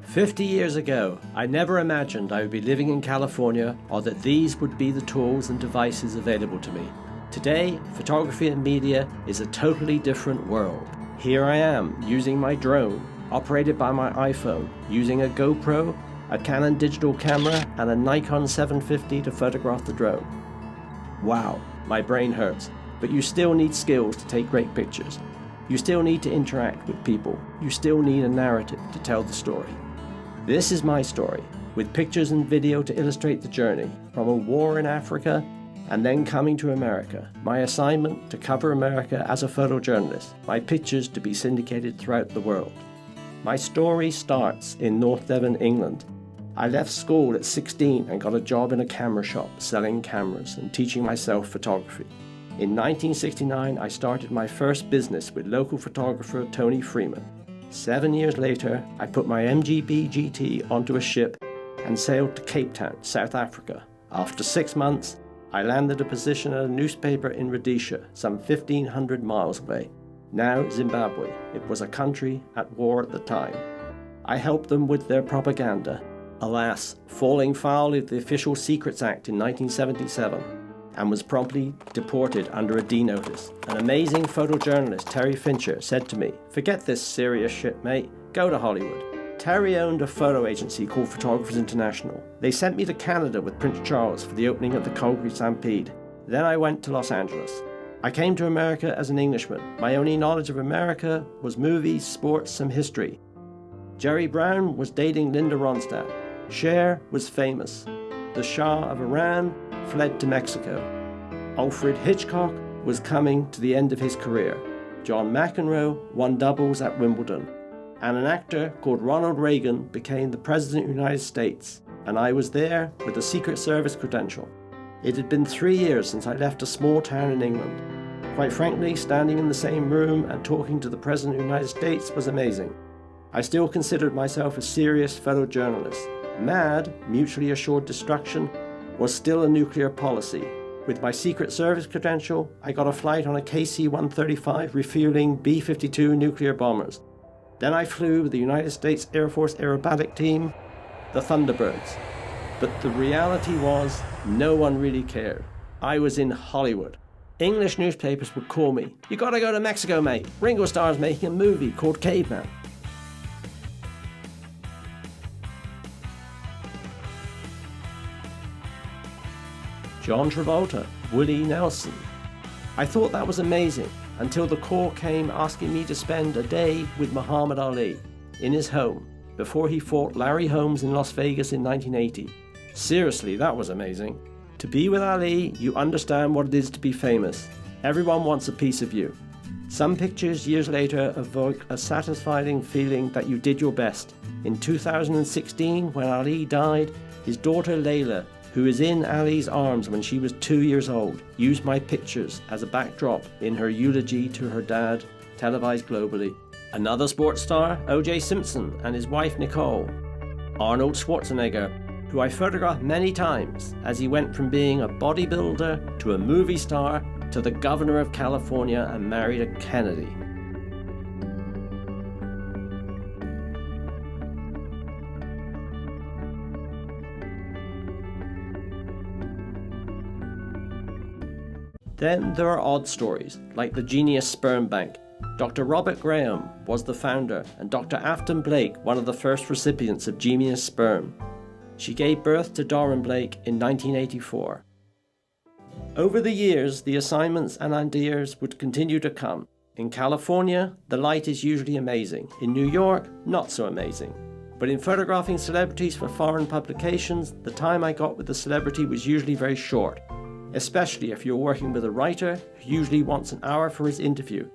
50 years ago, I never imagined I would be living in California or that these would be the tools and devices available to me. Today, photography and media is a totally different world. Here I am, using my drone, operated by my iPhone, using a GoPro, a Canon digital camera, and a Nikon 750 to photograph the drone. Wow, my brain hurts, but you still need skills to take great pictures. You still need to interact with people. You still need a narrative to tell the story. This is my story, with pictures and video to illustrate the journey from a war in Africa and then coming to America. My assignment to cover America as a photojournalist, my pictures to be syndicated throughout the world. My story starts in North Devon, England. I left school at 16 and got a job in a camera shop selling cameras and teaching myself photography. In 1969, I started my first business with local photographer Tony Freeman. 7 years later, I put my MGB GT onto a ship and sailed to Cape Town, South Africa. After 6 months, I landed a position at a newspaper in Rhodesia, some 1,500 miles away. Now Zimbabwe. It was a country at war at the time. I helped them with their propaganda. Alas, falling foul of the Official Secrets Act in 1977, and was promptly deported under a D notice. An amazing photojournalist, Terry Fincher, said to me, "Forget this serious shit, mate. Go to Hollywood." Terry owned a photo agency called Photographers International. They sent me to Canada with Prince Charles for the opening of the Calgary Stampede. Then I went to Los Angeles. I came to America as an Englishman. My only knowledge of America was movies, sports, some history. Jerry Brown was dating Linda Ronstadt. Cher was famous. The Shah of Iran fled to Mexico. Alfred Hitchcock was coming to the end of his career. John McEnroe won doubles at Wimbledon. And an actor called Ronald Reagan became the President of the United States. And I was there with a Secret Service credential. It had been 3 years since I left a small town in England. Quite frankly, standing in the same room and talking to the President of the United States was amazing. I still considered myself a serious photojournalist. MAD, mutually assured destruction, was still a nuclear policy. With my Secret Service credential, I got a flight on a KC-135 refueling B-52 nuclear bombers. Then I flew with the United States Air Force aerobatic team, the Thunderbirds. But the reality was, no one really cared. I was in Hollywood. English newspapers would call me, "You gotta go to Mexico, mate. Ringo Starr's making a movie called Caveman." John Travolta, Willie Nelson. I thought that was amazing until the call came asking me to spend a day with Muhammad Ali in his home before he fought Larry Holmes in Las Vegas in 1980. Seriously, that was amazing. To be with Ali, you understand what it is to be famous. Everyone wants a piece of you. Some pictures years later evoke a satisfying feeling that you did your best. In 2016, when Ali died, his daughter Layla, who is in Ali's arms when she was 2 years old, used my pictures as a backdrop in her eulogy to her dad, televised globally. Another sports star, O.J. Simpson and his wife Nicole. Arnold Schwarzenegger, who I photographed many times as he went from being a bodybuilder to a movie star to the governor of California and married a Kennedy. Then there are odd stories, like the Genius Sperm Bank. Dr. Robert Graham was the founder, and Dr. Afton Blake, one of the first recipients of Genius Sperm. She gave birth to Doran Blake in 1984. Over the years, the assignments and ideas would continue to come. In California, the light is usually amazing. In New York, not so amazing. But in photographing celebrities for foreign publications, the time I got with the celebrity was usually very short. Especially if you're working with a writer who usually wants an hour for his interview.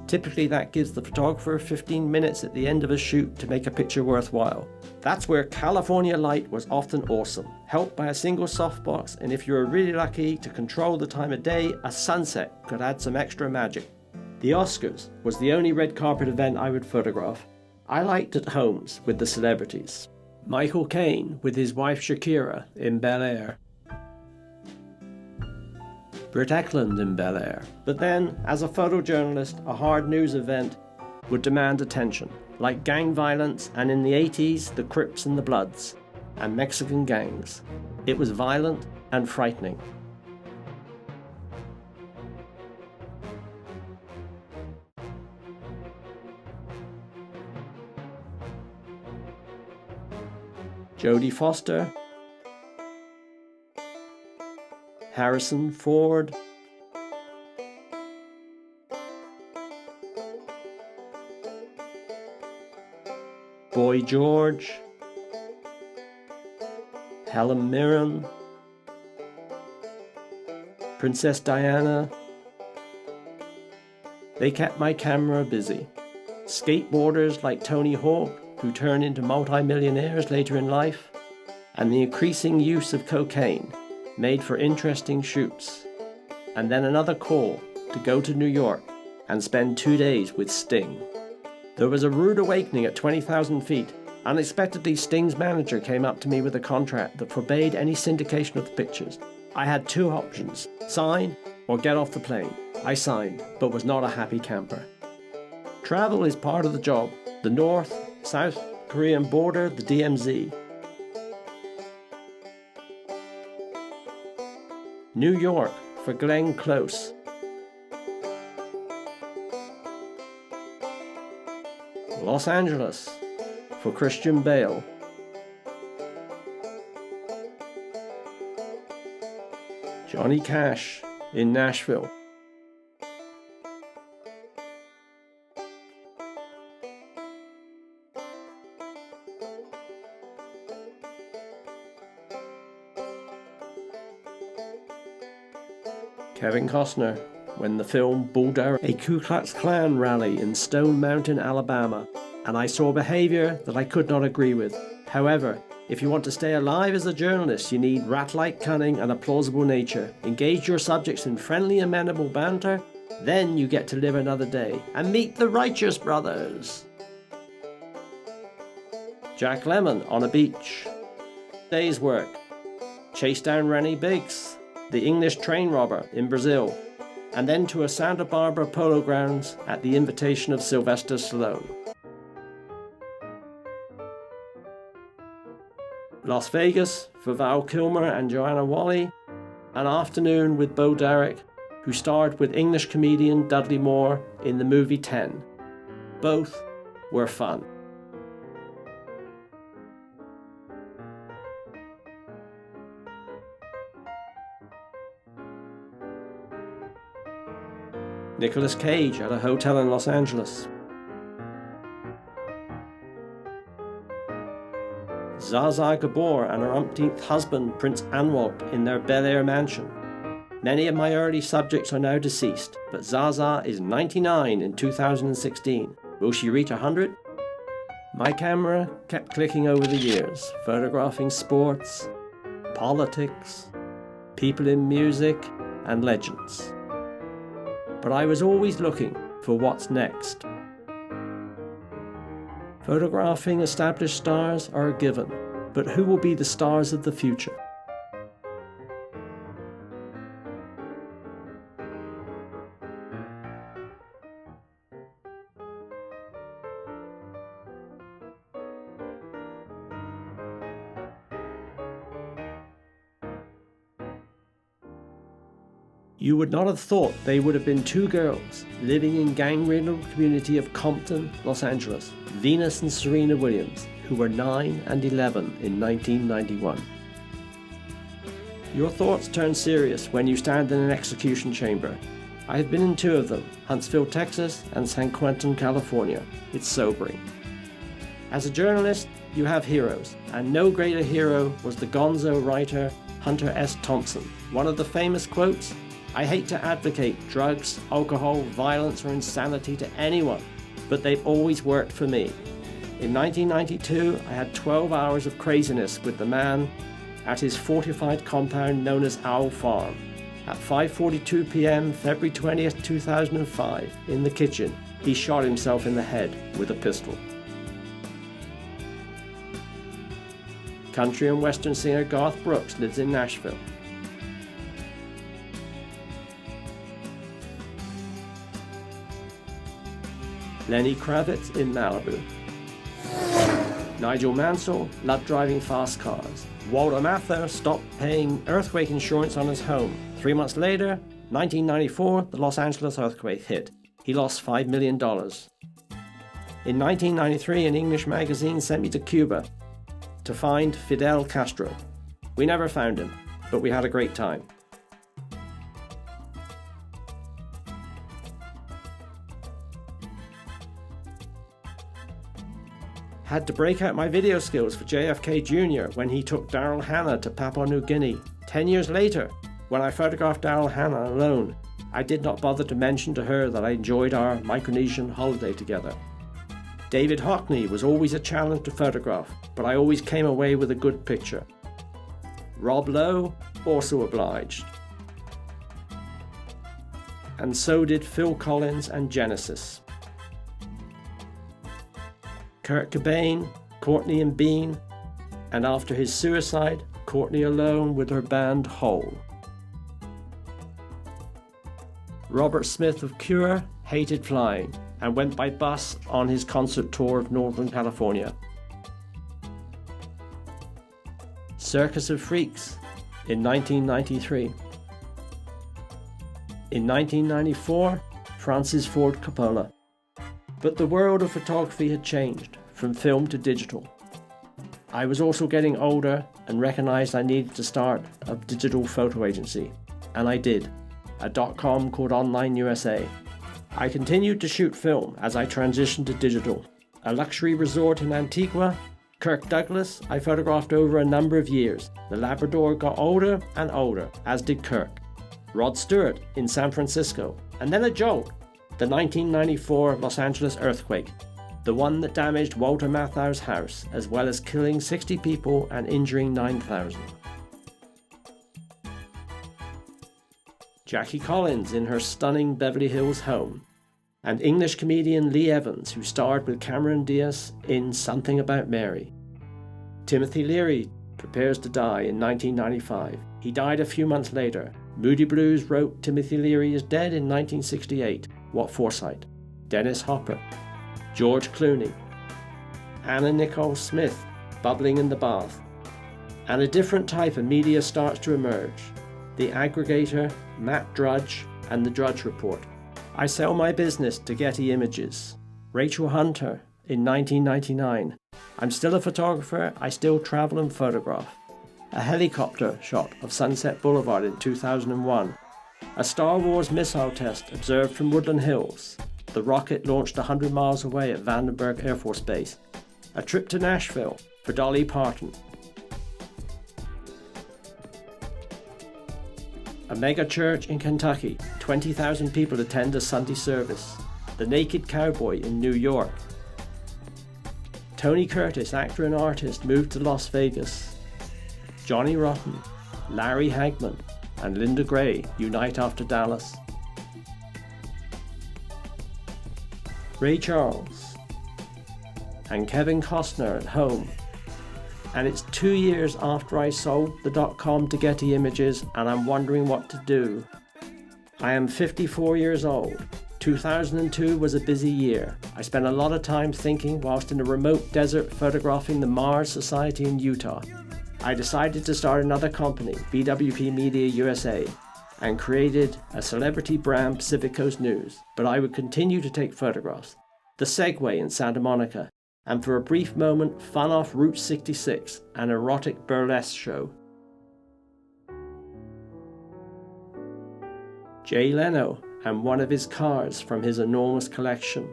Typically that gives the photographer 15 minutes at the end of a shoot to make a picture worthwhile. That's where California light was often awesome, helped by a single softbox, and if you were really lucky to control the time of day, a sunset could add some extra magic. The Oscars was the only red carpet event I would photograph. I liked at homes with the celebrities. Michael Caine with his wife Shakira in Bel Air. Britt Eklund in Bel Air. But then, as a photojournalist, a hard news event would demand attention, like gang violence, and in the 80s, the Crips and the Bloods, and Mexican gangs. It was violent and frightening. Jodie Foster, Harrison Ford, Boy George, Helen Mirren, Princess Diana. They kept my camera busy. Skateboarders like Tony Hawk, who turned into multi-millionaires later in life, and the increasing use of cocaine made for interesting shoots. And then another call to go to New York and spend 2 days with Sting. There was a rude awakening at 20,000 feet. Unexpectedly, Sting's manager came up to me with a contract that forbade any syndication of the pictures. I had 2 options: sign or get off the plane. I signed, but was not a happy camper. Travel is part of the job. The North, South Korean border, the DMZ. New York for Glenn Close. Los Angeles for Christian Bale. Johnny Cash in Nashville. Kevin Costner when the film bulled out a Ku Klux Klan rally in Stone Mountain, Alabama, and I saw behavior that I could not agree with. However, if you want to stay alive as a journalist, you need rat-like cunning and a plausible nature. Engage your subjects in friendly, amenable banter, then you get to live another day and meet the Righteous Brothers. Jack Lemmon on a beach. Day's work. Chase down Rennie Biggs, the English train robber in Brazil, and then to a Santa Barbara polo grounds at the invitation of Sylvester Stallone. Las Vegas for Val Kilmer and Joanna Whalley, an afternoon with Bo Derek, who starred with English comedian Dudley Moore in the movie 10. Both were fun. Nicolas Cage at a hotel in Los Angeles. Zsa Zsa Gabor and her umpteenth husband, Prince Anwar, in their Bel Air mansion. Many of my early subjects are now deceased, but Zsa Zsa is 99 in 2016. Will she reach 100? My camera kept clicking over the years, photographing sports, politics, people in music, and legends. But I was always looking for what's next. Photographing established stars are a given, but who will be the stars of the future? You would not have thought they would have been 2 girls living in gang-riddled community of Compton, Los Angeles, Venus and Serena Williams, who were 9 and 11 in 1991. Your thoughts turn serious when you stand in an execution chamber. I have been in 2 of them, Huntsville, Texas and San Quentin, California. It's sobering. As a journalist, you have heroes, and no greater hero was the gonzo writer Hunter S. Thompson. One of the famous quotes, "I hate to advocate drugs, alcohol, violence, or insanity to anyone, but they've always worked for me." In 1992, I had 12 hours of craziness with the man at his fortified compound known as Owl Farm. At 5:42 p.m., February 20th, 2005, in the kitchen, he shot himself in the head with a pistol. Country and western singer Garth Brooks lives in Nashville. Lenny Kravitz in Malibu. Nigel Mansell loved driving fast cars. Walter Matthau stopped paying earthquake insurance on his home. 3 months later, 1994, the Los Angeles earthquake hit. He lost $5 million. In 1993, an English magazine sent me to Cuba to find Fidel Castro. We never found him, but we had a great time. Had to break out my video skills for JFK Jr. when he took Daryl Hannah to Papua New Guinea. 10 years later, when I photographed Daryl Hannah alone, I did not bother to mention to her that I enjoyed our Micronesian holiday together. David Hockney was always a challenge to photograph, but I always came away with a good picture. Rob Lowe also obliged. And so did Phil Collins and Genesis. Kurt Cobain, Courtney and Bean, and after his suicide, Courtney alone with her band Hole. Robert Smith of Cure hated flying and went by bus on his concert tour of Northern California. Circus of Freaks in 1993. In 1994, Francis Ford Coppola. But the world of photography had changed, from film to digital. I was also getting older and recognized I needed to start a digital photo agency, and I did, a .com called Online USA. I continued to shoot film as I transitioned to digital. A luxury resort in Antigua, Kirk Douglas, I photographed over a number of years. The Labrador got older and older, as did Kirk. Rod Stewart in San Francisco, and then a jolt. The 1994 Los Angeles earthquake, the one that damaged Walter Matthau's house, as well as killing 60 people and injuring 9,000. Jackie Collins in her stunning Beverly Hills home, and English comedian Lee Evans, who starred with Cameron Diaz in Something About Mary. Timothy Leary prepares to die in 1995. He died a few months later. Moody Blues wrote Timothy Leary is dead in 1968. What foresight. Dennis Hopper, George Clooney, Anna Nicole Smith, bubbling in the bath. And a different type of media starts to emerge. The aggregator, Matt Drudge, and the Drudge Report. I sell my business to Getty Images. Rachel Hunter in 1999. I'm still a photographer, I still travel and photograph. A helicopter shot of Sunset Boulevard in 2001. A Star Wars missile test observed from Woodland Hills. The rocket launched 100 miles away at Vandenberg Air Force Base. A trip to Nashville for Dolly Parton. A mega church in Kentucky. 20,000 people attend a Sunday service. The Naked Cowboy in New York. Tony Curtis, actor and artist, moved to Las Vegas. Johnny Rotten, Larry Hagman, and Linda Gray unite after Dallas. Ray Charles and Kevin Costner at home. And it's 2 years after I sold the .com to Getty Images and I'm wondering what to do. I am 54 years old. 2002 was a busy year. I spent a lot of time thinking whilst in a remote desert photographing the Mars Society in Utah. I decided to start another company, BWP Media USA, and created a celebrity brand, Pacific Coast News, but I would continue to take photographs. The Segway in Santa Monica, and for a brief moment, fun off Route 66, an erotic burlesque show. Jay Leno and one of his cars from his enormous collection.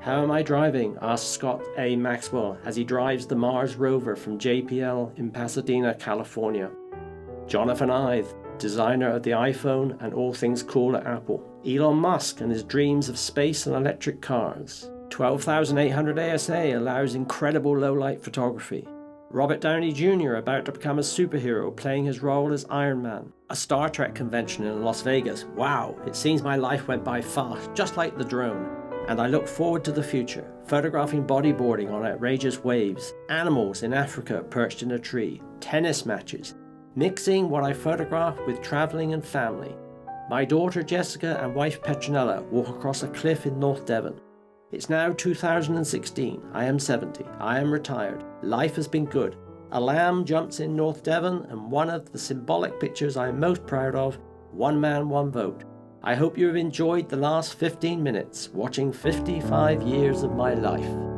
How am I driving? Asks Scott A. Maxwell as he drives the Mars rover from JPL in Pasadena, California. Jonathan Ive, designer of the iPhone and all things cool at Apple. Elon Musk and his dreams of space and electric cars. 12,800 ASA allows incredible low-light photography. Robert Downey Jr. about to become a superhero playing his role as Iron Man. A Star Trek convention in Las Vegas. Wow, it seems my life went by fast, just like the drone. And I look forward to the future, photographing bodyboarding on outrageous waves, animals in Africa perched in a tree, tennis matches, mixing what I photograph with traveling and family. My daughter Jessica and wife Petronella walk across a cliff in North Devon. It's now 2016. I am 70. I am retired. Life has been good. A lamb jumps in North Devon, and one of the symbolic pictures I am most proud of, one man, one vote. I hope you have enjoyed the last 15 minutes watching 55 years of my life.